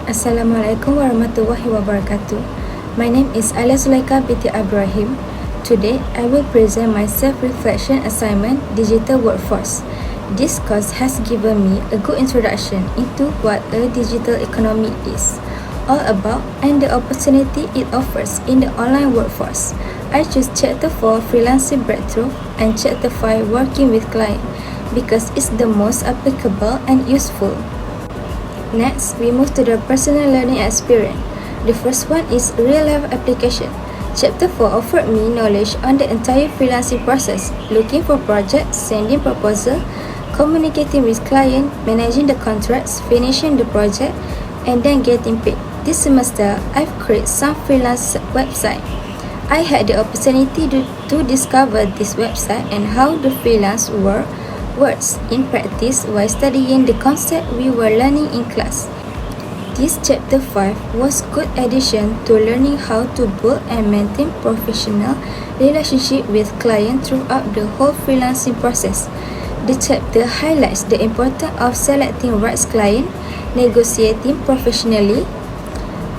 Assalamualaikum warahmatullahi wabarakatuh. My name is Alia Zulaika binti Ibrahim. Today, I will present my self-reflection assignment, Digital Workforce. This course has given me a good introduction into what a digital economy is all about and the opportunity it offers in the online workforce. I choose Chapter 4 Freelancing Breakthrough and Chapter 5 Working with Client because it's the most applicable and useful. Next, we move to the personal learning experience. The first one is real-life application. Chapter 4 offered me knowledge on the entire freelancing process, looking for projects, sending proposal, communicating with client, managing the contracts, finishing the project, and then getting paid. This semester, I've created some freelance website. I had the opportunity to discover this website and how the freelance works in practice while studying the concept we were learning in class. This Chapter 5 was good addition to learning how to build and maintain professional relationship with clients throughout the whole freelancing process. The chapter highlights the importance of selecting right client, negotiating professionally,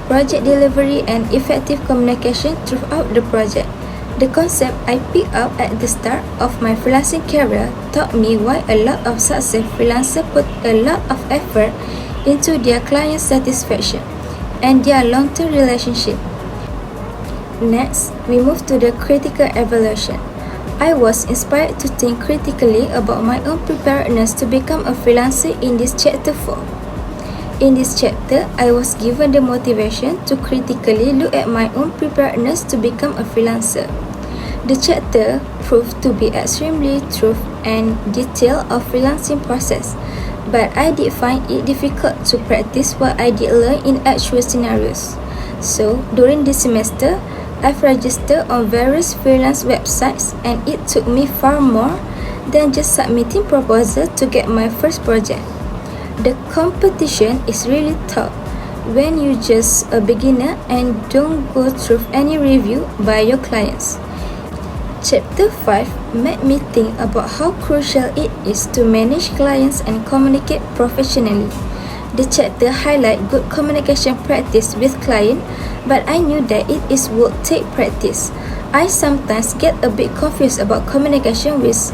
project delivery, and effective communication throughout the project. The concept I picked up at the start of my freelancing career taught me why a lot of successful freelancers put a lot of effort into their client satisfaction and their long-term relationship. Next, we move to the critical evaluation. I was inspired to think critically about my own preparedness to become a freelancer in this Chapter 4. In this chapter, I was given the motivation to critically look at my own preparedness to become a freelancer. The chapter proved to be extremely thorough and detailed of freelancing process, but I did find it difficult to practice what I did learn in actual scenarios. So, during this semester, I've registered on various freelance websites and it took me far more than just submitting proposal to get my first project. The competition is really tough when you're just a beginner and don't go through any review by your clients. Chapter 5 made me think about how crucial it is to manage clients and communicate professionally. The chapter highlights good communication practice with clients, but I knew that would take practice. I sometimes get a bit confused about communication with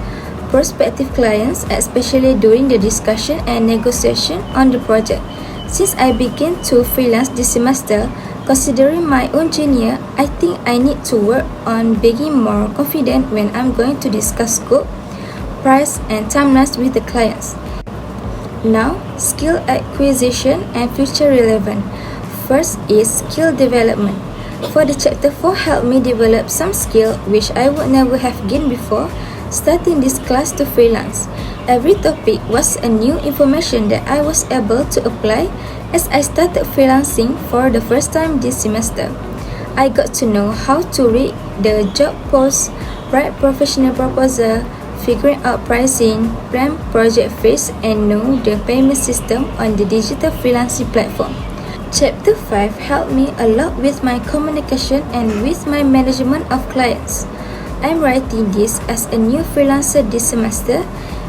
prospective clients, especially during the discussion and negotiation on the project. Since I began to freelance this semester, considering my own tenure, I think I need to work on being more confident when I'm going to discuss scope, price, and timelines with the clients. Now, skill acquisition and future relevant. First is skill development. For the Chapter 4 helped me develop some skill which I would never have gained before starting this class to freelance. Every topic was a new information that I was able to apply as I started freelancing for the first time this semester. I got to know how to read the job posts, write professional proposal, figuring out pricing, plan project phase, and know the payment system on the digital freelancing platform. Chapter 5 helped me a lot with my communication and with my management of clients. I'm writing this as a new freelancer this semester,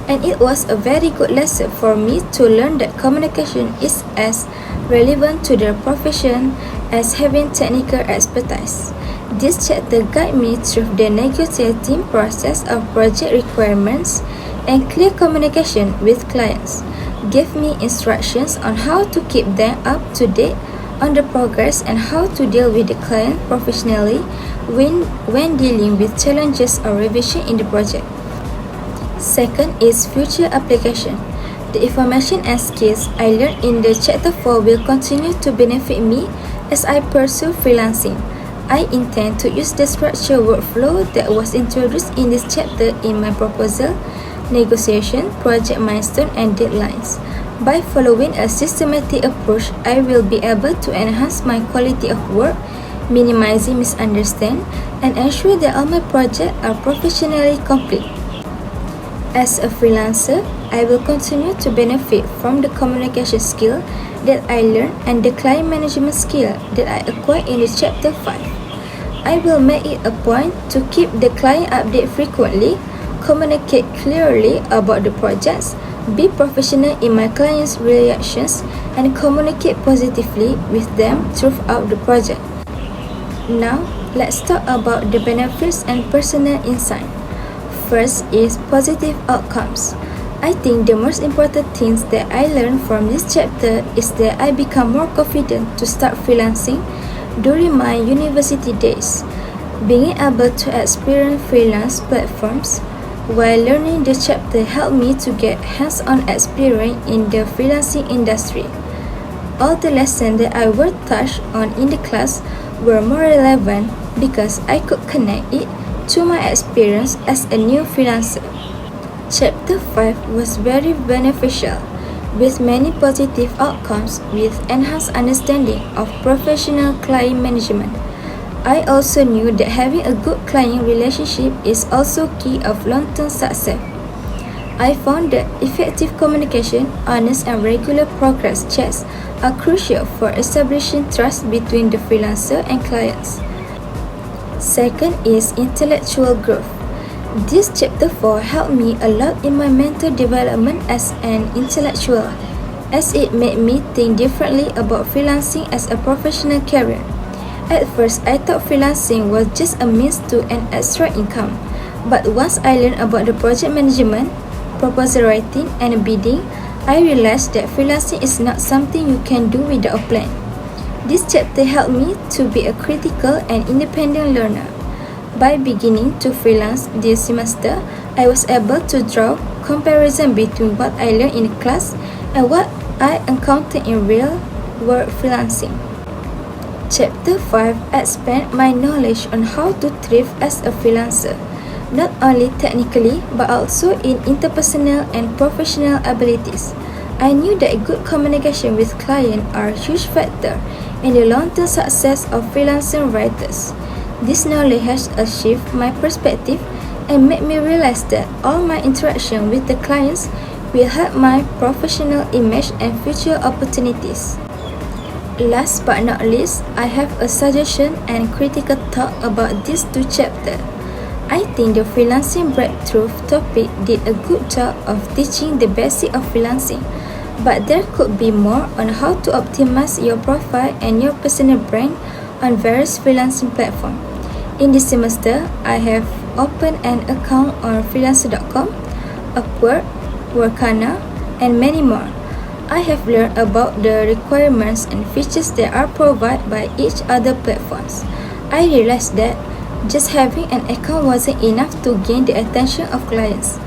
and it was a very good lesson for me to learn that communication is as relevant to their profession as having technical expertise. This chapter guided me through the negotiating process of project requirements and clear communication with clients, gave me instructions on how to keep them up to date on the progress and how to deal with the client professionally when dealing with challenges or revision in the project. Second is future application. The information and skills I learned in the Chapter 4 will continue to benefit me as I pursue freelancing. I intend to use the structured workflow that was introduced in this chapter in my proposal, negotiation, project milestone, and deadlines. By following a systematic approach, I will be able to enhance my quality of work, minimizing misunderstanding, and ensure that all my projects are professionally complete. As a freelancer, I will continue to benefit from the communication skill that I learned and the client management skill that I acquired in the Chapter 5. I will make it a point to keep the client updated frequently, communicate clearly about the projects, be professional in my clients' reactions, and communicate positively with them throughout the project. Now, let's talk about the benefits and personal insight. First is positive outcomes. I think the most important things that I learned from this chapter is that I become more confident to start freelancing during my university days. Being able to experience freelance platforms while learning the chapter helped me to get hands-on experience in the freelancing industry. All the lessons that I were touched on in the class were more relevant because I could connect it to my experience as a new freelancer. Chapter 5 was very beneficial, with many positive outcomes with enhanced understanding of professional client management. I also knew that having a good client relationship is also key of long-term success. I found that effective communication, honest and regular progress checks are crucial for establishing trust between the freelancer and clients. Second is intellectual growth. This chapter 4 helped me a lot in my mental development as an intellectual, as it made me think differently about freelancing as a professional career. At first, I thought freelancing was just a means to an extra income, but once I learned about the project management, proposal writing, and bidding, I realized that freelancing is not something you can do without a plan. This chapter helped me to be a critical and independent learner. By beginning to freelance this semester, I was able to draw comparison between what I learned in class and what I encountered in real-world freelancing. Chapter 5 expand my knowledge on how to thrive as a freelancer, not only technically but also in interpersonal and professional abilities. I knew that good communication with clients are a huge factor in the long-term success of freelancing writers. This knowledge has shifted my perspective and made me realize that all my interaction with the clients will help my professional image and future opportunities. Last but not least, I have a suggestion and critical thought about these two chapters. I think the freelancing breakthrough topic did a good job of teaching the basics of freelancing, but there could be more on how to optimize your profile and your personal brand on various freelancing platforms. In this semester, I have opened an account on freelancer.com, Upwork, Workana, and many more. I have learned about the requirements and features that are provided by each other platforms. I realized that just having an account wasn't enough to gain the attention of clients.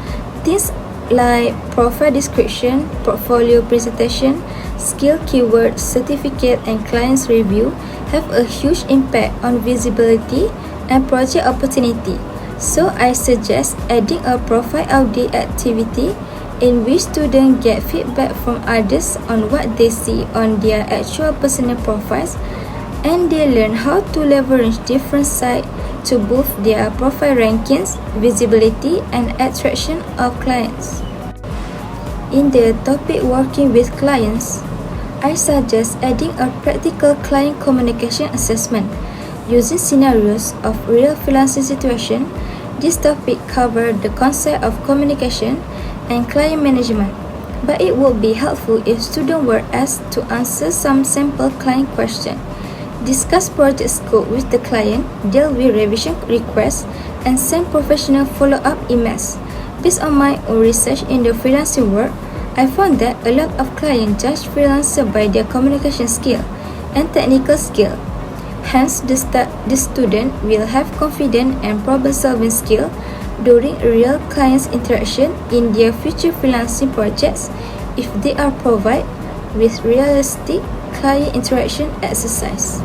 Things like profile description, portfolio presentation, skill keyword, certificate, and clients review have a huge impact on visibility and project opportunity. So I suggest adding a profile audit activity in which students get feedback from others on what they see on their actual personal profiles, and they learn how to leverage different sites to boost their profile rankings, visibility, and attraction of clients. In the topic working with clients, I suggest adding a practical client communication assessment using scenarios of real freelancing situations. This topic covers the concept of communication and client management, but it would be helpful if students were asked to answer some sample client questions, discuss project scope with the client, deal with revision requests, and send professional follow-up emails. Based on my own research in the freelancing world, I found that a lot of clients judge freelancers by their communication skill and technical skill. Hence, the student will have confidence and problem-solving skill during real clients interaction in their future freelancing projects if they are provided with realistic client interaction exercise.